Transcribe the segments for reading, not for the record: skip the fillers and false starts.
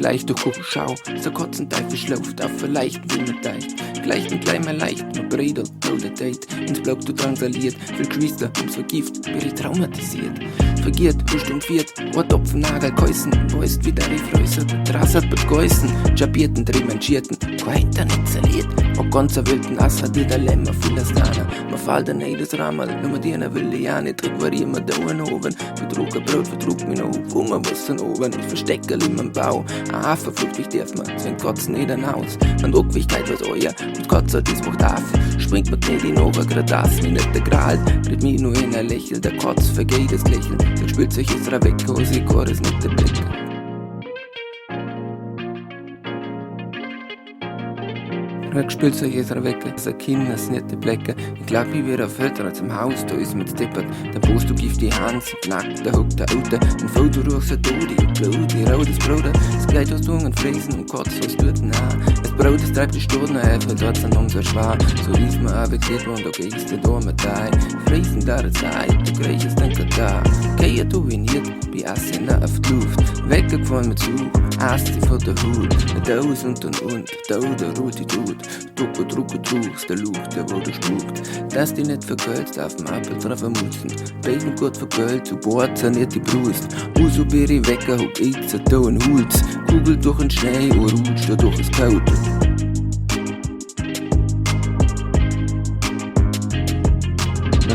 schleicht durch Kuchenschau, so kotzen Teufel schläft, auf vielleicht will man deicht. Gleich und gleich mehr leicht, man bredelt, oder date, ins Block du drangsaliert, viel Geschwister, ums Vergift, bin ich traumatisiert. Vergiert, bestimmt wird, Ohrtopfennagel geheißen, wo ist wieder die Fröße, der Trass hat mit Geißen, Jabierten, Drehmenschierten, Quaiter nicht zerliert, auch ganz wilden Ass hat jeder Lämmer, vieles Nana, man fällt an jedes Rammel, nur mit dir will ich ja nicht, trick war immer da in oben, verdruck ein Brot, verdruck mich noch, Kummer was von oben, ich verstecke in meinem Bau, ein Affe flucht mich darf man, zwingt Kotzen nicht hinaus, an Ruckwigkeit was euer, und Kotzer dies macht auf, springt mit nicht in Over, grad das, wie nicht der Gral, tritt mich nur in ein Lächeln, der Kotz vergeht das Lächeln, der spielt sich ist weg, aus ich gar ist nicht der Blick. Spielt sich jetzt weg, als ein Kind, das nicht die Blecke. Ich glaub, wie wir auf Väter zum Haus, da ist mit Steppert. Der Post, du gibst die Hand, nackt, der huckt der Alte. Ein Foto durch sein Tod, ich Blut, die rotes Brot. Das Kleid aus Dungen, Fräsen und Kotz, was tut nah. Das Brot, das treibt die Stunden, fällt dort an unser Schwar. So ließ man aber gesehen, und da gehst du da mit ein. Fräsen da der Zeit, du kriegst den Katar. Geh du viniert, wie Assena auf die Luft. Weggefahren mit Zug, Ast sie vor der Hut. Da aus und, da der rote Tut. Drucke, der Lucht, der wurde spukt. Dass die nicht verkölzt, auf dem Apfel drauf mutzen. Beten Gott verkölzt, zu Bord saniert die Brust. Uso beri wecker, huck ich da in Holz. Kugel durch den Schnee, und rutscht da durch das Kaute.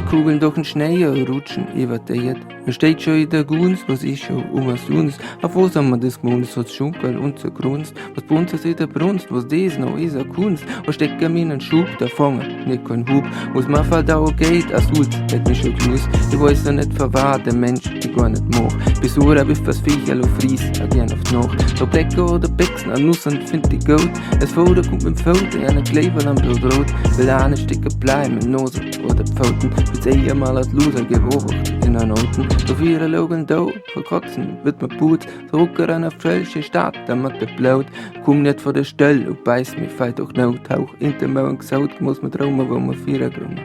Kugeln durch den Schnee rutschen, evertiert. Er steht schon in der Gunst, was ist schon was uns. Auf was haben wir das gewohnt, so Schunkel und so Grunst. Was bei uns ist in der Brunst, was das noch ist, eine Kunst. Was steckt mir in einen Schub, da fangen, nicht kein Hub. Was mir fällt auch geht, als Hut, hätt mich schon gewusst. Ich weiß ja nicht verwahrt, der Mensch, die gar nicht mag. Bis Uhr hab ich was Viecherl auf Fries, gern auf die Nacht. Da Blecker oder Bexen, an Nussern find ich gut. Das Foto kommt mit dem Foto, eine Kleber am Bildrot. Will eine Stücke bleiben, mit Nose oder Pfoten. Bis ich einmal als Loser gewohnt in der Noten. So viele Logen da, verkotzen wird man putz. Drucker an eine falsche Stadt, damit der Blut. Komm nicht vor der Stelle und beißt mich, feit durch Not. Auch in der Mauern gesaut, muss man trauen, wo man vier grummen.